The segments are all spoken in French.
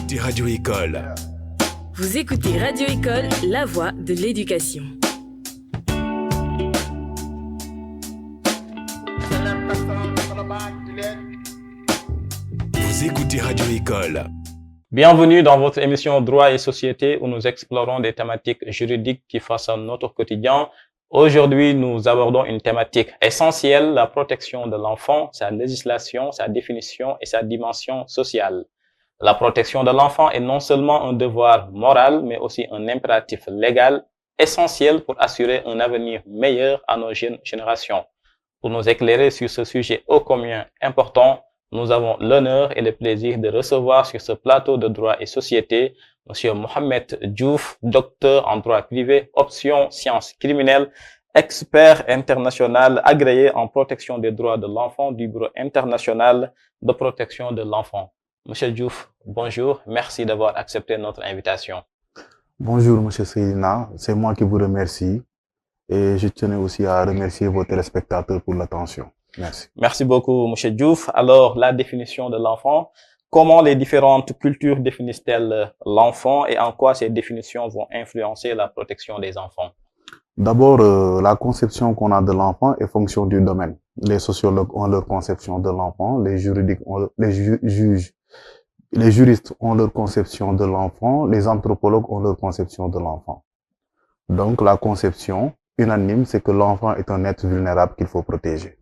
écoutez Radio École. Vous écoutez Radio École, la voix de l'éducation. Vous écoutez Radio École. Bienvenue dans votre émission Droit et Société où nous explorons des thématiques juridiques qui façonnent notre quotidien. Aujourd'hui, nous abordons une thématique essentielle, la protection de l'enfant, sa législation, sa définition et sa dimension sociale. La protection de l'enfant est non seulement un devoir moral, mais aussi un impératif légal essentiel pour assurer un avenir meilleur à nos jeunes générations. Pour nous éclairer sur ce sujet ô combien important, nous avons l'honneur et le plaisir de recevoir sur ce plateau de droit et société Monsieur Mohamed Diouf, docteur en droit privé, option sciences criminelles, expert international agréé en protection des droits de l'enfant du Bureau international de protection de l'enfant. Monsieur Diouf, bonjour, merci d'avoir accepté notre invitation. Bonjour Monsieur Seydina, c'est moi qui vous remercie et je tenais aussi à remercier vos téléspectateurs pour l'attention. Merci. Merci beaucoup Monsieur Diouf. Alors, la définition de l'enfant. Comment les différentes cultures définissent-elles l'enfant et en quoi ces définitions vont influencer la protection des enfants? D'abord, la conception qu'on a de l'enfant est fonction du domaine. Les sociologues ont leur conception de l'enfant, les juridiques ont, les juristes ont leur conception de l'enfant, les anthropologues ont leur conception de l'enfant. Donc, la conception unanime, c'est que l'enfant est un être vulnérable qu'il faut protéger.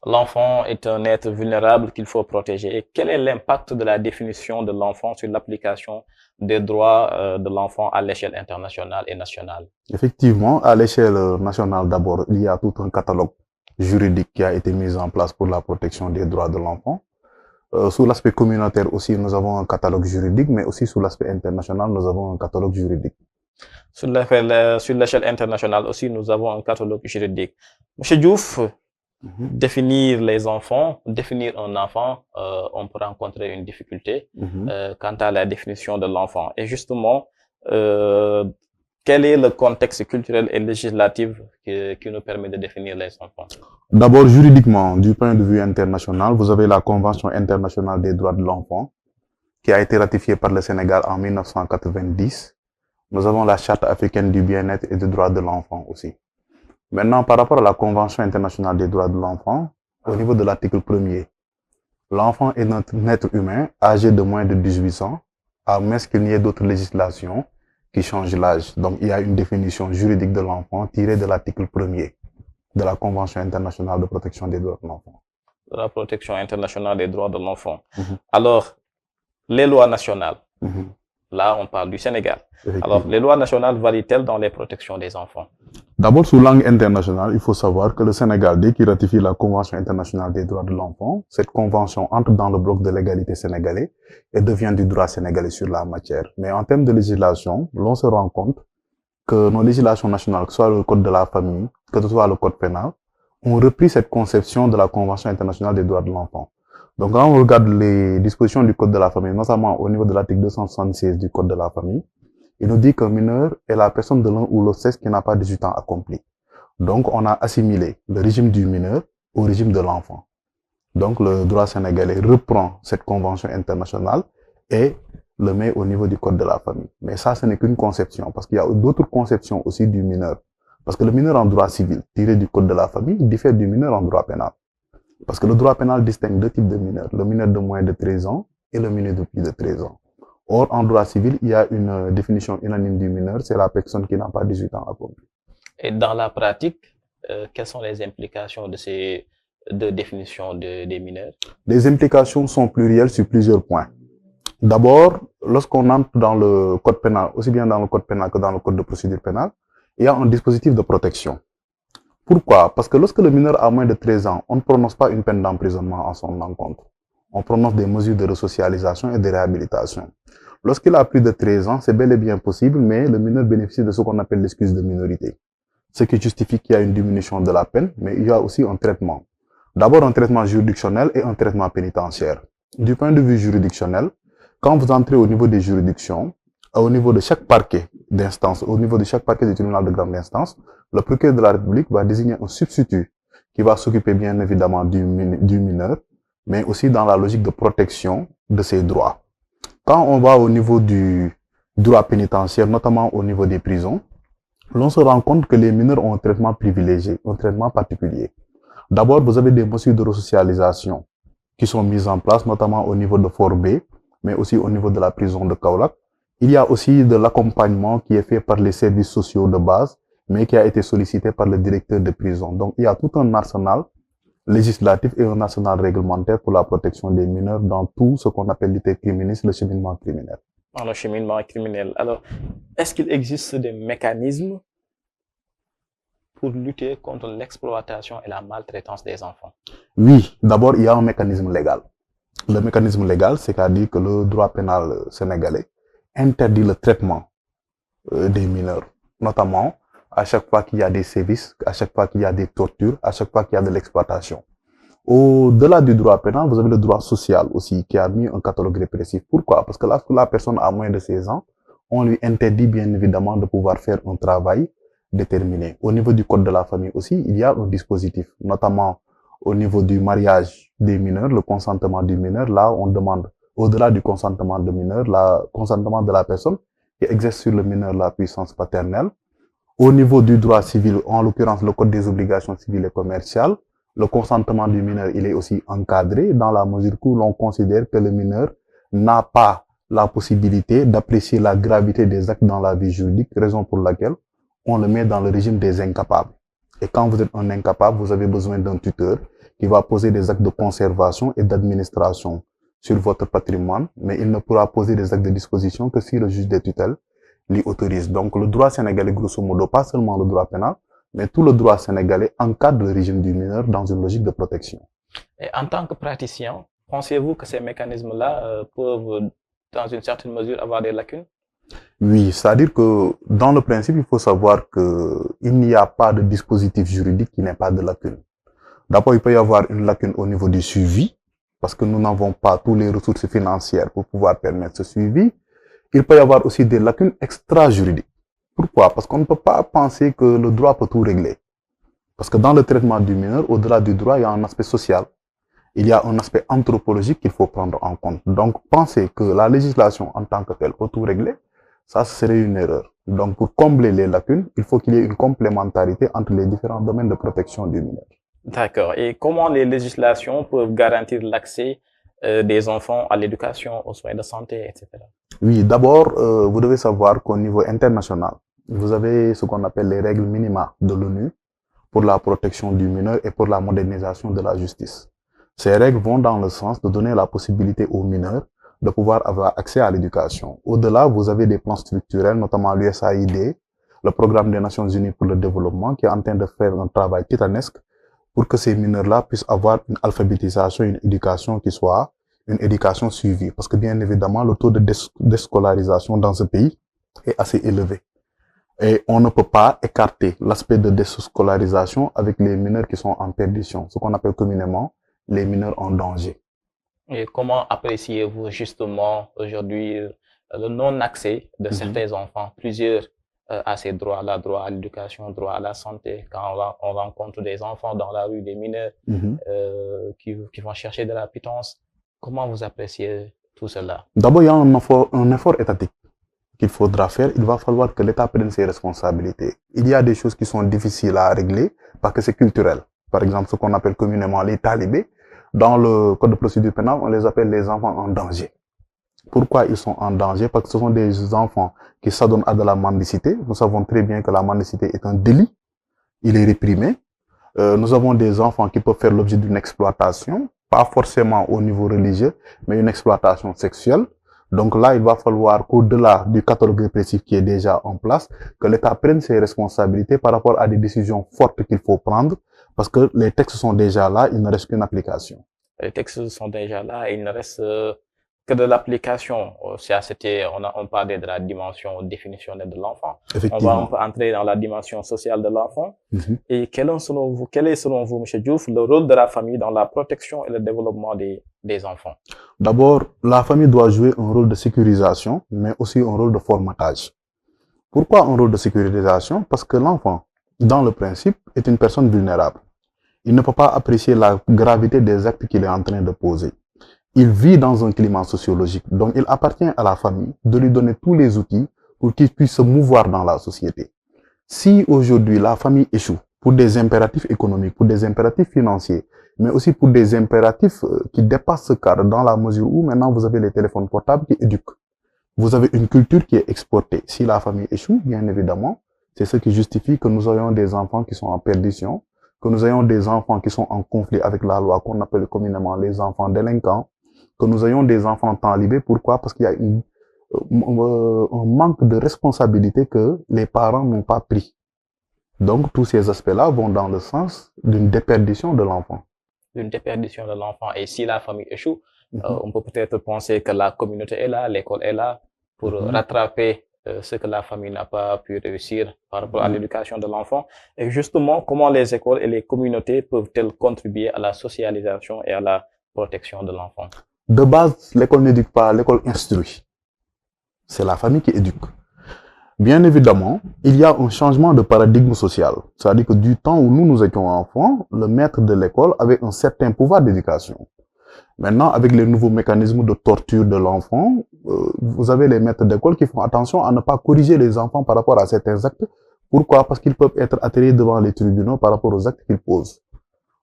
L'enfant est un être vulnérable qu'il faut protéger. Et quel est l'impact de la définition de l'enfant sur l'application des droits de l'enfant à l'échelle internationale et nationale? Effectivement, à l'échelle nationale d'abord, il y a tout un catalogue juridique qui a été mis en place pour la protection des droits de l'enfant. Sous l'aspect communautaire aussi, nous avons un catalogue juridique, mais aussi sous l'aspect international, nous avons un catalogue juridique. Sur l'échelle internationale aussi, nous avons un catalogue juridique. Monsieur Diouf, définir les enfants, définir un enfant, on peut rencontrer une difficulté quant à la définition de l'enfant. Et justement, quel est le contexte culturel et législatif qui nous permet de définir les enfants? D'abord, juridiquement, du point de vue international, vous avez la Convention internationale des droits de l'enfant qui a été ratifiée par le Sénégal en 1990. Nous avons la Charte africaine du bien-être et des droits de l'enfant aussi. Maintenant, par rapport à la Convention internationale des droits de l'enfant, au niveau de l'article 1er, l'enfant est un être humain âgé de moins de 18 ans, à moins qu'il n'y ait d'autres législations qui changent l'âge. Donc, il y a une définition juridique de l'enfant tirée de l'article 1er de la Convention internationale de protection des droits de l'enfant. De la protection internationale des droits de l'enfant. Alors, les lois nationales. Là, on parle du Sénégal. Alors, les lois nationales varient-elles dans les protections des enfants? D'abord, sous langue internationale, il faut savoir que le Sénégal, dès qu'il ratifie la Convention internationale des droits de l'enfant, cette convention entre dans le bloc de l'égalité sénégalais et devient du droit sénégalais sur la matière. Mais en termes de législation, l'on se rend compte que nos législations nationales, que ce soit le code de la famille, que ce soit le code pénal, ont repris cette conception de la Convention internationale des droits de l'enfant. Donc, quand on regarde les dispositions du code de la famille, notamment au niveau de l'article 276 du code de la famille, il nous dit qu'un mineur est la personne de l'un ou l'autre sexe qui n'a pas 18 ans accompli. Donc, on a assimilé le régime du mineur au régime de l'enfant. Donc, le droit sénégalais reprend cette convention internationale et le met au niveau du code de la famille. Mais ça, ce n'est qu'une conception, parce qu'il y a d'autres conceptions aussi du mineur. Parce que le mineur en droit civil, tiré du code de la famille, diffère du mineur en droit pénal. Parce que le droit pénal distingue deux types de mineurs, le mineur de moins de 13 ans et le mineur de plus de 13 ans. Or, en droit civil, il y a une définition unanime du mineur, c'est la personne qui n'a pas 18 ans accompli. Et dans la pratique, quelles sont les implications de ces deux définitions des mineurs? Les implications sont plurielles sur plusieurs points. D'abord, lorsqu'on entre dans le code pénal, aussi bien dans le code pénal que dans le code de procédure pénale, il y a un dispositif de protection. Pourquoi? Parce que lorsque le mineur a moins de 13 ans, on ne prononce pas une peine d'emprisonnement en son encontre. On prononce des mesures de resocialisation et de réhabilitation. Lorsqu'il a plus de 13 ans, c'est bel et bien possible, mais le mineur bénéficie de ce qu'on appelle l'excuse de minorité. Ce qui justifie qu'il y a une diminution de la peine, mais il y a aussi un traitement. D'abord un traitement juridictionnel et un traitement pénitentiaire. Du point de vue juridictionnel, quand vous entrez au niveau des juridictions, au niveau de chaque parquet d'instance, au niveau de chaque parquet du tribunal de grande instance, le procureur de la République va désigner un substitut qui va s'occuper bien évidemment du mineur, mais aussi dans la logique de protection de ses droits. Quand on va au niveau du droit pénitentiaire, notamment au niveau des prisons, l'on se rend compte que les mineurs ont un traitement privilégié, un traitement particulier. D'abord, vous avez des mesures de resocialisation qui sont mises en place, notamment au niveau de Fort B, mais aussi au niveau de la prison de Kaolack. Il y a aussi de l'accompagnement qui est fait par les services sociaux de base, mais qui a été sollicité par le directeur de prison. Donc, il y a tout un arsenal législatif et un arsenal réglementaire pour la protection des mineurs dans tout ce qu'on appelle lutte criminelle, le cheminement criminel. Dans le cheminement criminel. Alors, est-ce qu'il existe des mécanismes pour lutter contre l'exploitation et la maltraitance des enfants? Oui, d'abord, il y a un mécanisme légal. Le mécanisme légal, c'est-à-dire que le droit pénal sénégalais interdit le traitement des mineurs, notamment à chaque fois qu'il y a des sévices, à chaque fois qu'il y a des tortures, à chaque fois qu'il y a de l'exploitation. Au-delà du droit pénal, vous avez le droit social aussi qui a mis un catalogue répressif. Pourquoi? Parce que lorsque la personne a moins de 16 ans, on lui interdit bien évidemment de pouvoir faire un travail déterminé. Au niveau du code de la famille aussi, il y a un dispositif, notamment au niveau du mariage des mineurs, le consentement du mineur. Là, on demande, au-delà du consentement du mineur, le consentement de la personne qui exerce sur le mineur la puissance paternelle. Au niveau du droit civil, en l'occurrence le code des obligations civiles et commerciales, le consentement du mineur, il est aussi encadré dans la mesure où l'on considère que le mineur n'a pas la possibilité d'apprécier la gravité des actes dans la vie juridique, raison pour laquelle on le met dans le régime des incapables. Et quand vous êtes un incapable, vous avez besoin d'un tuteur qui va poser des actes de conservation et d'administration sur votre patrimoine, mais il ne pourra poser des actes de disposition que si le juge des tutelles l'y autorise. Donc le droit sénégalais, grosso modo, pas seulement le droit pénal, mais tout le droit sénégalais encadre le régime du mineur dans une logique de protection. Et en tant que praticien, pensez-vous que ces mécanismes-là peuvent, dans une certaine mesure, avoir des lacunes? Oui, c'est-à-dire que dans le principe, il faut savoir qu'il n'y a pas de dispositif juridique qui n'ait pas de lacune. D'abord, il peut y avoir une lacune au niveau du suivi, parce que nous n'avons pas toutes les ressources financières pour pouvoir permettre ce suivi. Il peut y avoir aussi des lacunes extra-juridiques. Pourquoi? Parce qu'on ne peut pas penser que le droit peut tout régler. Parce que dans le traitement du mineur, au-delà du droit, il y a un aspect social. Il y a un aspect anthropologique qu'il faut prendre en compte. Donc, penser que la législation en tant que telle peut tout régler, ça serait une erreur. Donc, pour combler les lacunes, il faut qu'il y ait une complémentarité entre les différents domaines de protection du mineur. D'accord. Et comment les législations peuvent garantir l'accès des enfants à l'éducation, aux soins de santé, etc.? Oui, d'abord, vous devez savoir qu'au niveau international, vous avez ce qu'on appelle les règles minima de l'ONU pour la protection du mineur et pour la modernisation de la justice. Ces règles vont dans le sens de donner la possibilité aux mineurs de pouvoir avoir accès à l'éducation. Au-delà, vous avez des plans structurels, notamment l'USAID, le Programme des Nations Unies pour le développement, qui est en train de faire un travail titanesque pour que ces mineurs-là puissent avoir une alphabétisation, une éducation qui soit une éducation suivie. Parce que bien évidemment, le taux de déscolarisation dans ce pays est assez élevé. Et on ne peut pas écarter l'aspect de déscolarisation avec les mineurs qui sont en perdition, ce qu'on appelle communément les mineurs en danger. Et comment appréciez-vous justement aujourd'hui le non-accès de certains enfants, plusieurs à ces droits-là, droit à l'éducation, droit à la santé, quand on rencontre des enfants dans la rue, des mineurs qui vont chercher de la pitance? Comment vous appréciez tout cela? D'abord, il y a un effort étatique qu'il faudra faire. Il va falloir que l'État prenne ses responsabilités. Il y a des choses qui sont difficiles à régler parce que c'est culturel. Par exemple, ce qu'on appelle communément les talibés. Dans le code de procédure pénale, on les appelle les enfants en danger. Pourquoi ils sont en danger? Parce que ce sont des enfants qui s'adonnent à de la mendicité. Nous savons très bien que la mendicité est un délit. Il est réprimé. Nous avons des enfants qui peuvent faire l'objet d'une exploitation, pas forcément au niveau religieux, mais une exploitation sexuelle. Donc là, il va falloir qu'au-delà du catalogue répressif qui est déjà en place, que l'État prenne ses responsabilités par rapport à des décisions fortes qu'il faut prendre, parce que les textes sont déjà là, il ne reste qu'une application. Les textes sont déjà là et il ne reste que de l'application. On parlait de la dimension définitionnelle de l'enfant. On peut entrer dans la dimension sociale de l'enfant. Et quel est selon vous, M. Diouf, le rôle de la famille dans la protection et le développement des enfants? D'abord, la famille doit jouer un rôle de sécurisation, mais aussi un rôle de formatage. Pourquoi un rôle de sécurisation? Parce que l'enfant, dans le principe, est une personne vulnérable. Il ne peut pas apprécier la gravité des actes qu'il est en train de poser. il vit dans un climat sociologique. Donc, il appartient à la famille de lui donner tous les outils pour qu'il puisse se mouvoir dans la société. Si aujourd'hui la famille échoue pour des impératifs économiques, pour des impératifs financiers, mais aussi pour des impératifs qui dépassent ce cadre dans la mesure où maintenant vous avez les téléphones portables qui éduquent. Vous avez une culture qui est exportée. Si la famille échoue, bien évidemment, c'est ce qui justifie que nous ayons des enfants qui sont en perdition, que nous ayons des enfants qui sont en conflit avec la loi, qu'on appelle communément les enfants délinquants, que nous ayons des enfants temps libres. Pourquoi? Parce qu'il y a un manque de responsabilité que les parents n'ont pas pris. Donc, tous ces aspects-là vont dans le sens d'une déperdition de l'enfant. D'une déperdition de l'enfant. Et si la famille échoue, on peut peut-être penser que la communauté est là, l'école est là pour rattraper ce que la famille n'a pas pu réussir par rapport à l'éducation de l'enfant. Et justement, comment les écoles et les communautés peuvent-elles contribuer à la socialisation et à la protection de l'enfant? De base, l'école n'éduque pas, l'école instruit. C'est la famille qui éduque. Bien évidemment, il y a un changement de paradigme social. C'est-à-dire que du temps où nous étions enfants, le maître de l'école avait un certain pouvoir d'éducation. Maintenant, avec les nouveaux mécanismes de torture de l'enfant, vous avez les maîtres d'école qui font attention à ne pas corriger les enfants par rapport à certains actes. Pourquoi? Parce qu'ils peuvent être atterrés devant les tribunaux par rapport aux actes qu'ils posent.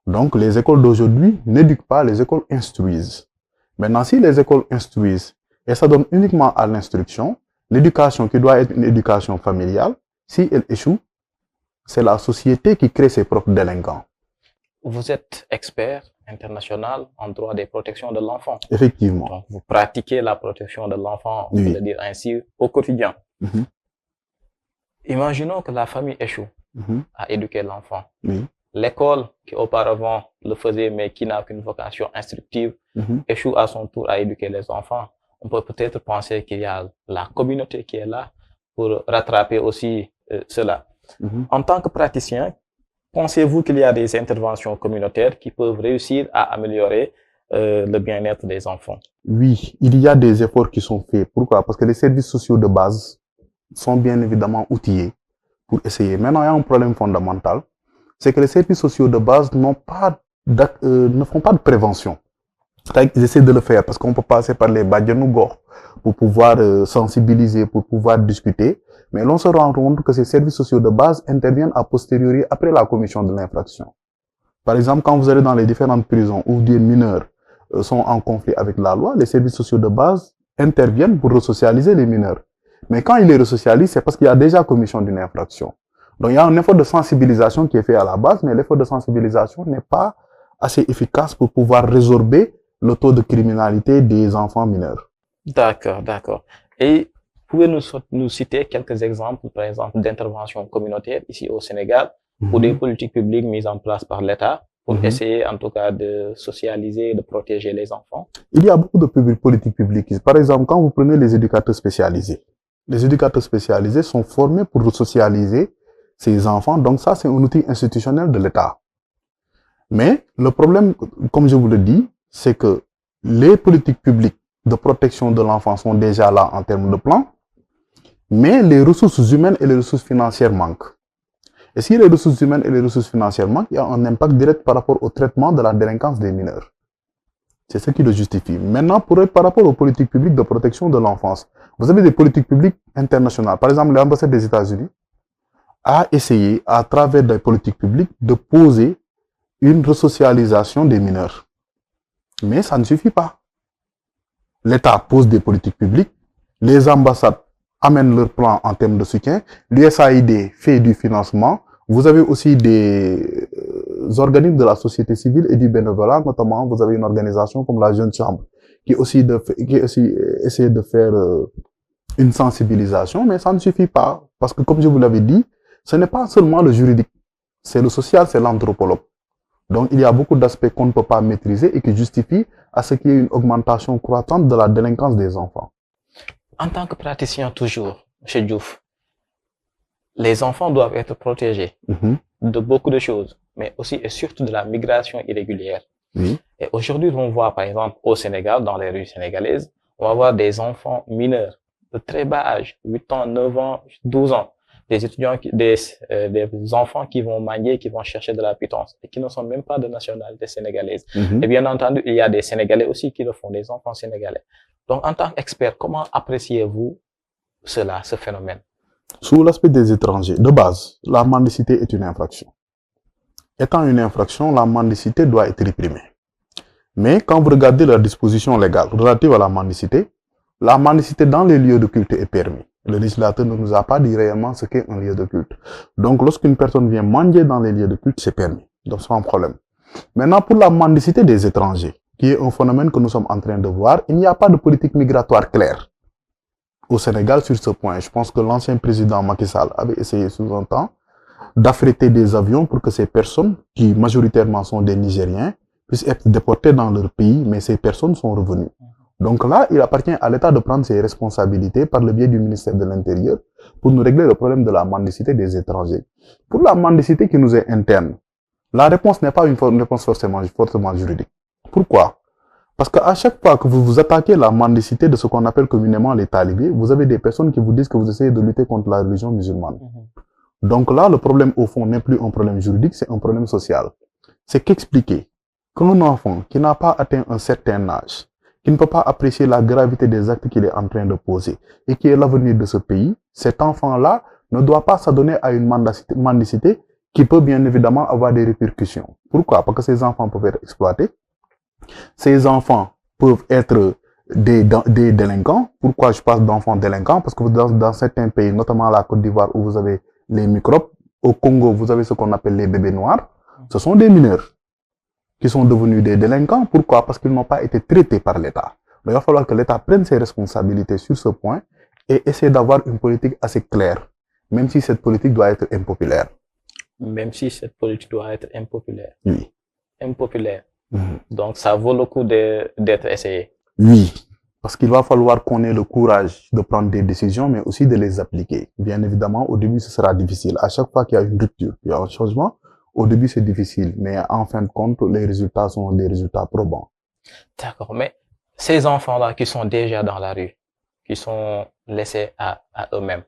Donc, les écoles d'aujourd'hui n'éduquent pas, les écoles instruisent. Maintenant, si les écoles instruisent et ça donne uniquement à l'instruction, l'éducation qui doit être une éducation familiale, si elle échoue, c'est la société qui crée ses propres délinquants. Vous êtes expert international en droit des protections de l'enfant. Effectivement. Donc, vous pratiquez la protection de l'enfant, on peut le dire ainsi, au quotidien. Imaginons que la famille échoue à éduquer l'enfant. L'école, qui auparavant le faisait, mais qui n'a qu'une vocation instructive, échoue à son tour à éduquer les enfants. On peut peut-être penser qu'il y a la communauté qui est là pour rattraper aussi cela. En tant que praticien, pensez-vous qu'il y a des interventions communautaires qui peuvent réussir à améliorer le bien-être des enfants? Oui, il y a des efforts qui sont faits. Pourquoi? Parce que les services sociaux de base sont bien évidemment outillés pour essayer. Maintenant, il y a un problème fondamental, c'est que les services sociaux de base ne font pas de prévention. Ils essaient de le faire parce qu'on peut passer par les badjanougo pour pouvoir sensibiliser, pour pouvoir discuter. Mais l'on se rend compte que ces services sociaux de base interviennent a posteriori après la commission de l'infraction. Par exemple, quand vous allez dans les différentes prisons où des mineurs sont en conflit avec la loi, les services sociaux de base interviennent pour resocialiser les mineurs. Mais quand ils les resocialisent, c'est parce qu'il y a déjà commission d'une infraction. Donc il y a un effort de sensibilisation qui est fait à la base, mais l'effort de sensibilisation n'est pas assez efficace pour pouvoir résorber le taux de criminalité des enfants mineurs. D'accord, d'accord. Et pouvez-vous nous citer quelques exemples, par exemple, d'interventions communautaires ici au Sénégal, ou des politiques publiques mises en place par l'État pour essayer, en tout cas, de socialiser, de protéger les enfants? Il y a beaucoup de politiques publiques. Par exemple, quand vous prenez les éducateurs spécialisés sont formés pour socialiser ces enfants. Donc ça, c'est un outil institutionnel de l'État. Mais le problème, comme je vous le dis, c'est que les politiques publiques de protection de l'enfant sont déjà là en termes de plan, mais les ressources humaines et les ressources financières manquent. Et si les ressources humaines et les ressources financières manquent, il y a un impact direct par rapport au traitement de la délinquance des mineurs. C'est ce qui le justifie. Maintenant, par rapport aux politiques publiques de protection de l'enfance, vous avez des politiques publiques internationales. Par exemple, l'ambassade des États-Unis a essayé, à travers des politiques publiques, de poser une resocialisation des mineurs. Mais ça ne suffit pas. L'État pose des politiques publiques, les ambassades amènent leur plan en termes de soutien, l'USAID fait du financement, vous avez aussi des organismes de la société civile et du bénévolat, notamment vous avez une organisation comme la Jeune Chambre qui aussi essaie de faire une sensibilisation, mais ça ne suffit pas parce que comme je vous l'avais dit, ce n'est pas seulement le juridique, c'est le social, c'est l'anthropologue. Donc, il y a beaucoup d'aspects qu'on ne peut pas maîtriser et qui justifient à ce qu'il y ait une augmentation croissante de la délinquance des enfants. En tant que praticien toujours, chez Diouf, les enfants doivent être protégés de beaucoup de choses, mais aussi et surtout de la migration irrégulière. Et aujourd'hui, on voit par exemple au Sénégal, dans les rues sénégalaises, on va voir des enfants mineurs de très bas âge, 8 ans, 9 ans, 12 ans, des étudiants, des enfants qui vont manier, qui vont chercher de la pitance et qui ne sont même pas de nationalité sénégalaise. Et bien entendu, il y a des Sénégalais aussi qui le font, des enfants sénégalais. Donc, en tant qu'expert, comment appréciez-vous cela, ce phénomène? Sous l'aspect des étrangers, de base, la mendicité est une infraction. Étant une infraction, la mendicité doit être réprimée. Mais quand vous regardez la disposition légale relative à la mendicité dans les lieux de culte est permis. Le législateur ne nous a pas dit réellement ce qu'est un lieu de culte. Donc, lorsqu'une personne vient mendier dans les lieux de culte, c'est permis. Donc, c'est pas un problème. Maintenant, pour la mendicité des étrangers, qui est un phénomène que nous sommes en train de voir, il n'y a pas de politique migratoire claire au Sénégal sur ce point. Je pense que l'ancien président Macky Sall avait essayé sous un temps d'affréter des avions pour que ces personnes, qui majoritairement sont des Nigériens, puissent être déportées dans leur pays, mais ces personnes sont revenues. Donc là, il appartient à l'État de prendre ses responsabilités par le biais du ministère de l'Intérieur pour nous régler le problème de la mendicité des étrangers. Pour la mendicité qui nous est interne, la réponse n'est pas une réponse forcément juridique. Pourquoi? Parce qu'à chaque fois que vous vous attaquez la mendicité de ce qu'on appelle communément les talibés, vous avez des personnes qui vous disent que vous essayez de lutter contre la religion musulmane. Donc là, le problème au fond n'est plus un problème juridique, c'est un problème social. C'est qu'expliquer qu'un enfant qui n'a pas atteint un certain âge, qui ne peut pas apprécier la gravité des actes qu'il est en train de poser et qui est l'avenir de ce pays, cet enfant-là ne doit pas s'adonner à une mendicité qui peut bien évidemment avoir des répercussions. Pourquoi? Parce que ces enfants peuvent être exploités. Ces enfants peuvent être des délinquants. Pourquoi je parle d'enfants délinquants? Parce que dans certains pays, notamment la Côte d'Ivoire où vous avez les microbes, au Congo, vous avez ce qu'on appelle les bébés noirs. Ce sont des mineurs qui sont devenus des délinquants. Pourquoi? Parce qu'ils n'ont pas été traités par l'État. Il va falloir que l'État prenne ses responsabilités sur ce point et essaie d'avoir une politique assez claire, même si cette politique doit être impopulaire. Même si cette politique doit être impopulaire. Oui. Impopulaire. Donc, ça vaut le coup d'être essayé. Oui. Parce qu'il va falloir qu'on ait le courage de prendre des décisions, mais aussi de les appliquer. Bien évidemment, au début, ce sera difficile. À chaque fois qu'il y a une rupture, il y a un changement, au début, c'est difficile. Mais en fin de compte, les résultats sont des résultats probants. D'accord. Mais ces enfants-là qui sont déjà dans la rue, qui sont laissés à eux-mêmes,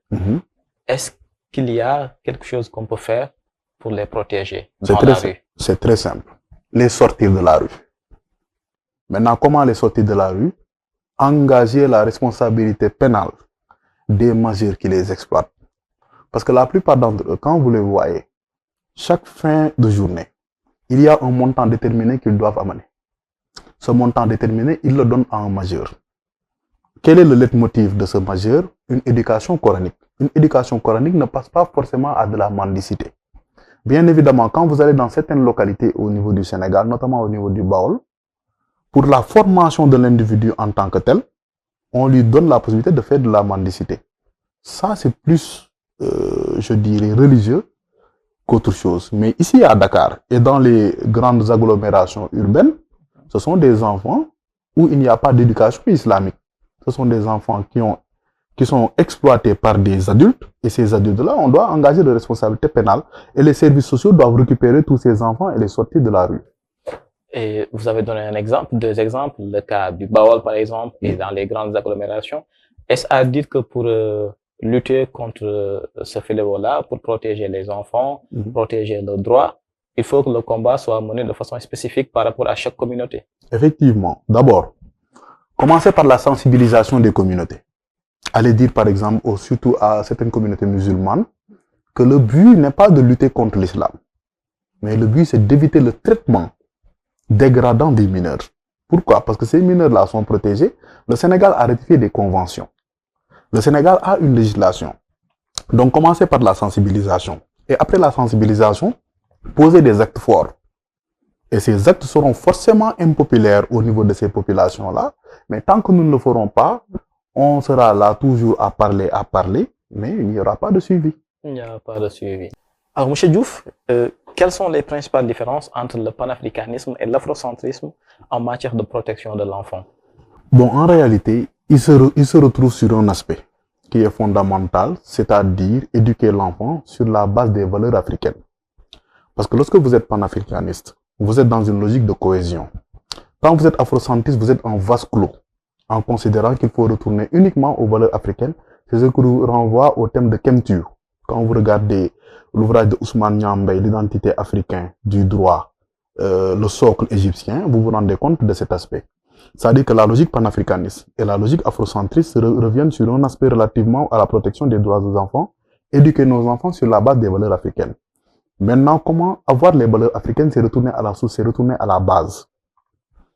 est-ce qu'il y a quelque chose qu'on peut faire pour les protéger dans la rue? C'est très simple. Les sortir de la rue. Maintenant, comment les sortir de la rue? Engager la responsabilité pénale des majeurs qui les exploitent. Parce que la plupart d'entre eux, quand vous les voyez, chaque fin de journée, il y a un montant déterminé qu'ils doivent amener. Ce montant déterminé, ils le donnent à un majeur. Quel est le leitmotiv de ce majeur? Une éducation coranique. Une éducation coranique ne passe pas forcément à de la mendicité. Bien évidemment, quand vous allez dans certaines localités au niveau du Sénégal, notamment au niveau du Baol, pour la formation de l'individu en tant que tel, on lui donne la possibilité de faire de la mendicité. Ça, c'est plus, je dirais, religieux qu'autre chose. Mais ici à Dakar et dans les grandes agglomérations urbaines, ce sont des enfants où il n'y a pas d'éducation islamique. Ce sont des enfants qui sont exploités par des adultes, et ces adultes-là, on doit engager de responsabilités pénales, et les services sociaux doivent récupérer tous ces enfants et les sortir de la rue. Et vous avez donné deux exemples, le cas du Baol par exemple, et dans les grandes agglomérations. Est-ce à dire que pour lutter contre ce fléau-là, pour protéger les enfants, protéger leurs droits, il faut que le combat soit mené de façon spécifique par rapport à chaque communauté? Effectivement. D'abord, commencer par la sensibilisation des communautés. Allez dire par exemple, surtout à certaines communautés musulmanes, que le but n'est pas de lutter contre l'islam, mais le but c'est d'éviter le traitement dégradant des mineurs. Pourquoi? Parce que ces mineurs-là sont protégés. Le Sénégal a ratifié des conventions. Le Sénégal a une législation. Donc, commencez par la sensibilisation. Et après la sensibilisation, posez des actes forts. Et ces actes seront forcément impopulaires au niveau de ces populations-là. Mais tant que nous ne le ferons pas, on sera là toujours à parler, mais il n'y aura pas de suivi. Il n'y aura pas de suivi. Alors, M. Diouf, quelles sont les principales différences entre le panafricanisme et l'afrocentrisme en matière de protection de l'enfant? Bon, en réalité, il se retrouve sur un aspect qui est fondamental, c'est-à-dire éduquer l'enfant sur la base des valeurs africaines. Parce que lorsque vous êtes panafricaniste, vous êtes dans une logique de cohésion. Quand vous êtes afrocentriste, vous êtes en vase clos, en considérant qu'il faut retourner uniquement aux valeurs africaines. C'est ce qui nous renvoie au thème de Kemtu, Quand vous regardez l'ouvrage de Ousmane Niambé, l'identité africaine du droit, le socle égyptien, vous vous rendez compte de cet aspect. C'est-à-dire que la logique panafricaniste et la logique afrocentriste reviennent sur un aspect relativement à la protection des droits des enfants, éduquer nos enfants sur la base des valeurs africaines. Maintenant, comment avoir les valeurs africaines, c'est retourner à la source, c'est retourner à la base.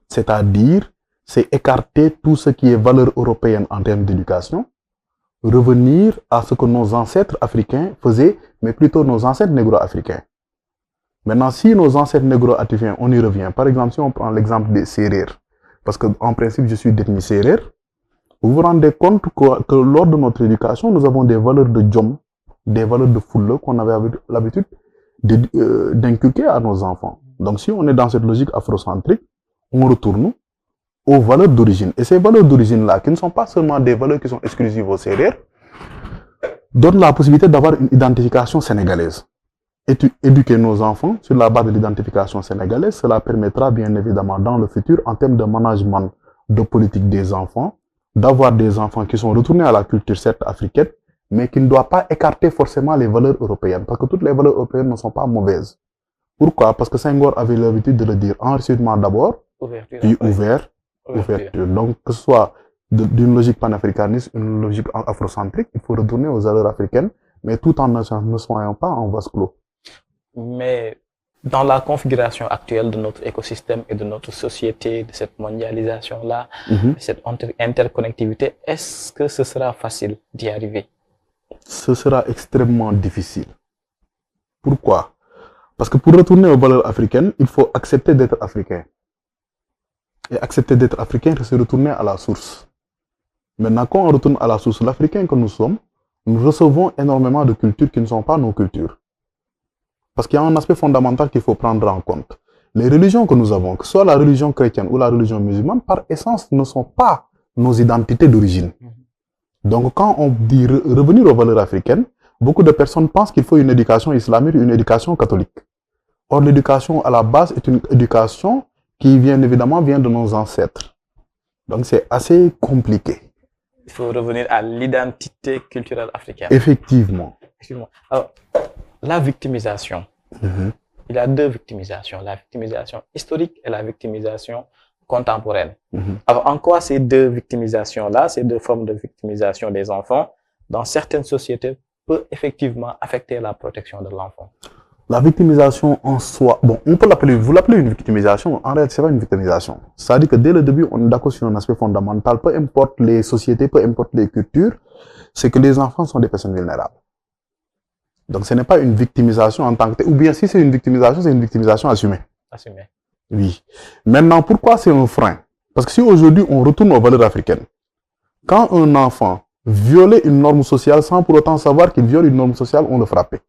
C'est-à-dire, c'est écarter tout ce qui est valeur européenne en termes d'éducation, revenir à ce que nos ancêtres africains faisaient, mais plutôt nos ancêtres négro-africains. Maintenant, si nos ancêtres négro-africains, on y revient. Par exemple, si on prend l'exemple des Sérères, parce que en principe, je suis d'ethnie Sérère, vous vous rendez compte que lors de notre éducation, nous avons des valeurs de djom, des valeurs de foule qu'on avait l'habitude d'inculquer à nos enfants. Donc, si on est dans cette logique afrocentrique, on retourne aux valeurs d'origine. Et ces valeurs d'origine-là, qui ne sont pas seulement des valeurs qui sont exclusives aux Sérères, donnent la possibilité d'avoir une identification sénégalaise. Éduquer nos enfants sur la base de l'identification sénégalaise, cela permettra bien évidemment dans le futur, en termes de management de politique des enfants, d'avoir des enfants qui sont retournés à la culture certes africaine, mais qui ne doivent pas écarter forcément les valeurs européennes, parce que toutes les valeurs européennes ne sont pas mauvaises. Pourquoi? Parce que Senghor avait l'habitude de le dire, enrichissement d'abord, puis ouverture. Donc, que ce soit d'une logique panafricaniste, une logique afrocentrique, il faut retourner aux valeurs africaines, mais tout en ne soyons pas en vase clos. Mais dans la configuration actuelle de notre écosystème et de notre société, de cette mondialisation-là, de cette interconnectivité, est-ce que ce sera facile d'y arriver? Ce sera extrêmement difficile. Pourquoi? Parce que pour retourner aux valeurs africaines, il faut accepter d'être africain. Et accepter d'être africain, c'est retourner à la source. Maintenant, quand on retourne à la source, l'Africain que nous sommes, nous recevons énormément de cultures qui ne sont pas nos cultures. Parce qu'il y a un aspect fondamental qu'il faut prendre en compte. Les religions que nous avons, que ce soit la religion chrétienne ou la religion musulmane, par essence, ne sont pas nos identités d'origine. Donc, quand on dit revenir aux valeurs africaines, beaucoup de personnes pensent qu'il faut une éducation islamique ou une éducation catholique. Or, l'éducation à la base est une éducation qui vient de nos ancêtres. Donc, c'est assez compliqué. Il faut revenir à l'identité culturelle africaine. Effectivement. Alors, la victimisation. Il y a deux victimisations, la victimisation historique et la victimisation contemporaine. Alors, en quoi ces deux victimisations-là, ces deux formes de victimisation des enfants, dans certaines sociétés, peut effectivement affecter la protection de l'enfant? La victimisation en soi, bon, on peut l'appeler, vous l'appelez une victimisation, en réalité, c'est pas une victimisation. C'est-à-dire que dès le début, on est d'accord sur un aspect fondamental, peu importe les sociétés, peu importe les cultures, c'est que les enfants sont des personnes vulnérables. Donc, ce n'est pas une victimisation en tant que telle, ou bien si c'est une victimisation assumée. Assumée. Oui. Maintenant, pourquoi c'est un frein? Parce que si aujourd'hui, on retourne aux valeurs africaines, quand un enfant violait une norme sociale sans pour autant savoir qu'il viole une norme sociale, on le frappait.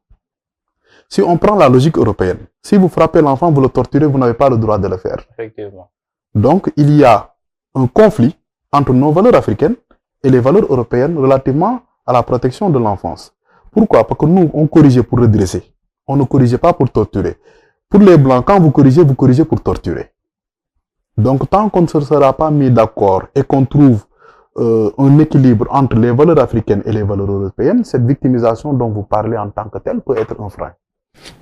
Si on prend la logique européenne, si vous frappez l'enfant, vous le torturez, vous n'avez pas le droit de le faire. Effectivement. Donc, il y a un conflit entre nos valeurs africaines et les valeurs européennes relativement à la protection de l'enfance. Pourquoi? Parce que nous, on corrigeait pour redresser. On ne corrigeait pas pour torturer. Pour les Blancs, quand vous corrigez pour torturer. Donc, tant qu'on ne se sera pas mis d'accord et qu'on trouve un équilibre entre les valeurs africaines et les valeurs européennes, cette victimisation dont vous parlez en tant que telle peut être un frein.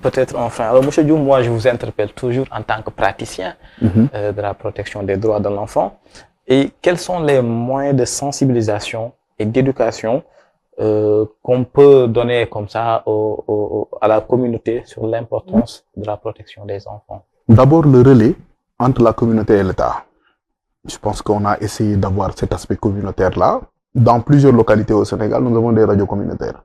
Peut-être un frein. Alors, M. Dioum, moi, je vous interpelle toujours en tant que praticien de la protection des droits de l'enfant. Et quels sont les moyens de sensibilisation et d'éducation qu'on peut donner comme ça à la communauté sur l'importance de la protection des enfants? D'abord, le relais entre la communauté et l'État. Je pense qu'on a essayé d'avoir cet aspect communautaire-là. Dans plusieurs localités au Sénégal, nous avons des radios communautaires.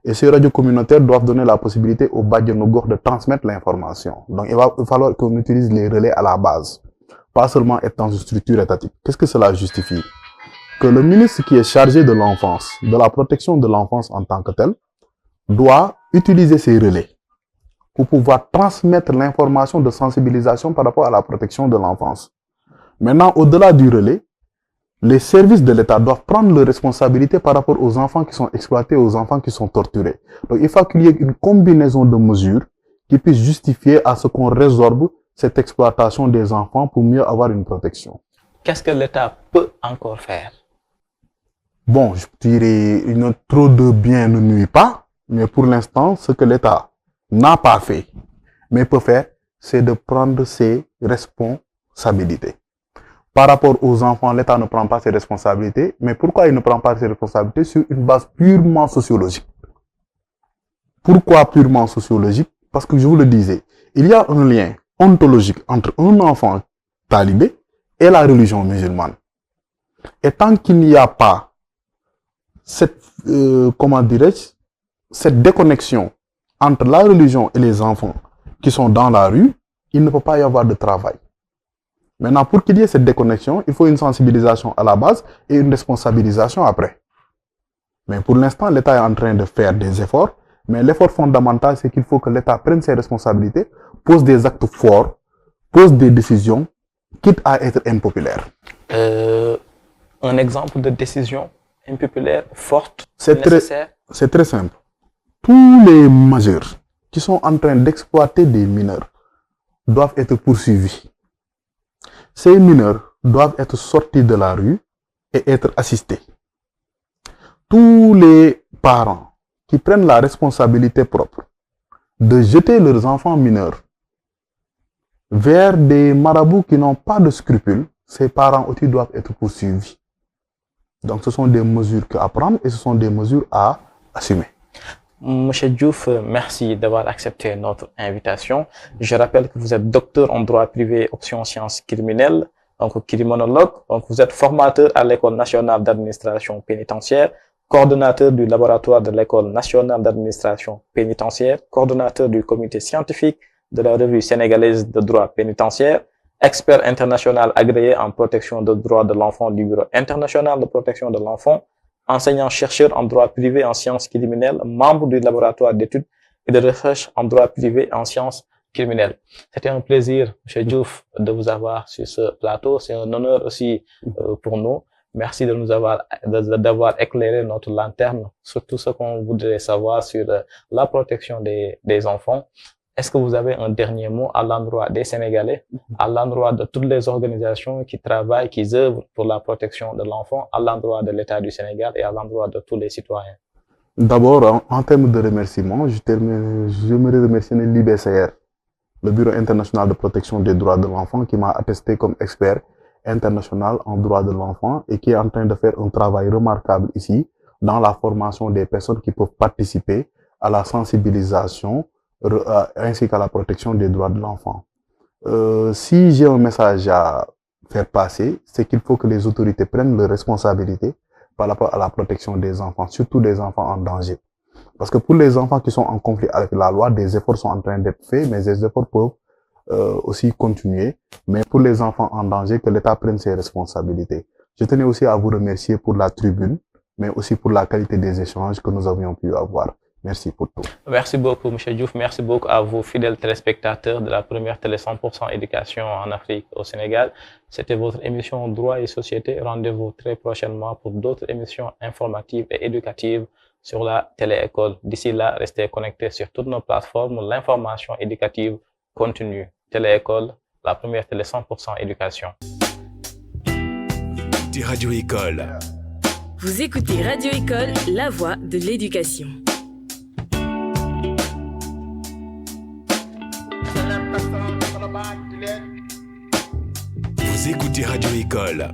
Et ces radios communautaires doivent donner la possibilité aux Badjanogor de transmettre l'information. Donc, il va falloir qu'on utilise les relais à la base. Pas seulement être dans une structure étatique. Qu'est-ce que cela justifie? Que le ministre qui est chargé de l'enfance, de la protection de l'enfance en tant que tel, doit utiliser ces relais pour pouvoir transmettre l'information de sensibilisation par rapport à la protection de l'enfance. Maintenant, au-delà du relais, les services de l'État doivent prendre leurs responsabilités par rapport aux enfants qui sont exploités, aux enfants qui sont torturés. Donc, il faut qu'il y ait une combinaison de mesures qui puisse justifier à ce qu'on résorbe cette exploitation des enfants pour mieux avoir une protection. Qu'est-ce que l'État peut encore faire? Bon, je dirais, trop de bien ne nuit pas. Mais pour l'instant, ce que l'État n'a pas fait, mais peut faire, c'est de prendre ses responsabilités. Par rapport aux enfants, l'État ne prend pas ses responsabilités. Mais pourquoi il ne prend pas ses responsabilités sur une base purement sociologique? Pourquoi purement sociologique? Parce que je vous le disais, il y a un lien ontologique entre un enfant talibé et la religion musulmane. Et tant qu'il n'y a pas cette, comment dirais-je, cette déconnexion entre la religion et les enfants qui sont dans la rue, il ne peut pas y avoir de travail. Maintenant, pour qu'il y ait cette déconnexion, il faut une sensibilisation à la base et une responsabilisation après. Mais pour l'instant, l'État est en train de faire des efforts, mais l'effort fondamental, c'est qu'il faut que l'État prenne ses responsabilités, pose des actes forts, pose des décisions, quitte à être impopulaire. Un exemple de décision impopulaire, forte, C'est nécessaire. C'est très simple. Tous les majeurs qui sont en train d'exploiter des mineurs doivent être poursuivis. Ces mineurs doivent être sortis de la rue et être assistés. Tous les parents qui prennent la responsabilité propre de jeter leurs enfants mineurs vers des marabouts qui n'ont pas de scrupules, ces parents aussi doivent être poursuivis. Donc ce sont des mesures à prendre et ce sont des mesures à assumer. Monsieur Diouf, merci d'avoir accepté notre invitation. Je rappelle que vous êtes docteur en droit privé option sciences criminelles, donc criminologue. Donc vous êtes formateur à l'École nationale d'administration pénitentiaire, coordonnateur du laboratoire de l'École nationale d'administration pénitentiaire, coordonnateur du comité scientifique de la revue sénégalaise de droit pénitentiaire, expert international agréé en protection des droits de l'enfant du Bureau international de protection de l'enfant, enseignant-chercheur en droit privé en sciences criminelles, membre du laboratoire d'études et de recherche en droit privé en sciences criminelles. C'était un plaisir, M. Diouf, de vous avoir sur ce plateau. C'est un honneur aussi pour nous. Merci de nous d'avoir éclairé notre lanterne sur tout ce qu'on voudrait savoir sur la protection des enfants. Est-ce que vous avez un dernier mot à l'endroit des Sénégalais, à l'endroit de toutes les organisations qui travaillent, qui œuvrent pour la protection de l'enfant, à l'endroit de l'État du Sénégal et à l'endroit de tous les citoyens? D'abord, en termes de remerciements, j'aimerais remercier l'IBCR, le Bureau international de protection des droits de l'enfant, qui m'a attesté comme expert international en droit de l'enfant et qui est en train de faire un travail remarquable ici dans la formation des personnes qui peuvent participer à la sensibilisation ainsi qu'à la protection des droits de l'enfant. Si j'ai un message à faire passer, c'est qu'il faut que les autorités prennent leurs responsabilités par rapport à la protection des enfants, surtout des enfants en danger. Parce que pour les enfants qui sont en conflit avec la loi, des efforts sont en train d'être faits, mais ces efforts peuvent aussi continuer. Mais pour les enfants en danger, que l'État prenne ses responsabilités. Je tenais aussi à vous remercier pour la tribune, mais aussi pour la qualité des échanges que nous avions pu avoir. Merci pour tout. Merci beaucoup, M. Diouf. Merci beaucoup à vous, fidèles téléspectateurs de la première télé 100% éducation en Afrique, au Sénégal. C'était votre émission Droit et Société. Rendez-vous très prochainement pour d'autres émissions informatives et éducatives sur la télé-école. D'ici là, restez connectés sur toutes nos plateformes. L'information éducative continue. Télé-école, la première télé 100% éducation. Radio École. Vous écoutez Radio École, la voix de l'éducation. Vous écoutez Radio École.